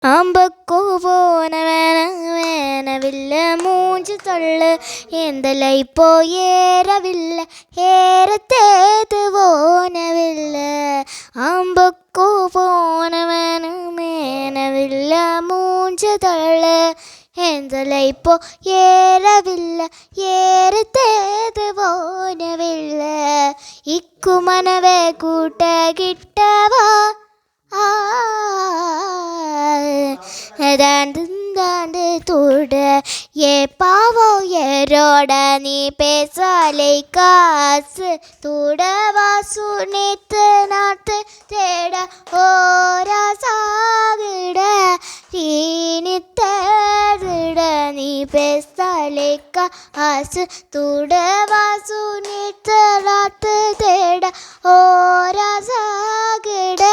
ആമ്പക്കോ പോന വേന വേനവില്ല മൂഞ്ചു തള്ളു എന്തലൈ പോയേരവില്ല ഏരത്തേത് പോനവില്ല. ആമ്പക്കോ പോന വേന വേനവില്ല മൂഞ്ചു തള്ളു എന്തലൈ പോയേരവില്ല ഏരത്തേത് പോനവില്ല. ഇക്കുമനവേ കൂട്ട കിട്ടവാ தாண்டு தூட ஏ பாவோ ஏரோட நீ பேசாலை காசு தூடவா சுனித்து நாத்து தேட ஓரா சாகிட தேட நீ பேசாலை காசு தூடவா சுனித்து நாத்து தேட ஓரா சாகிட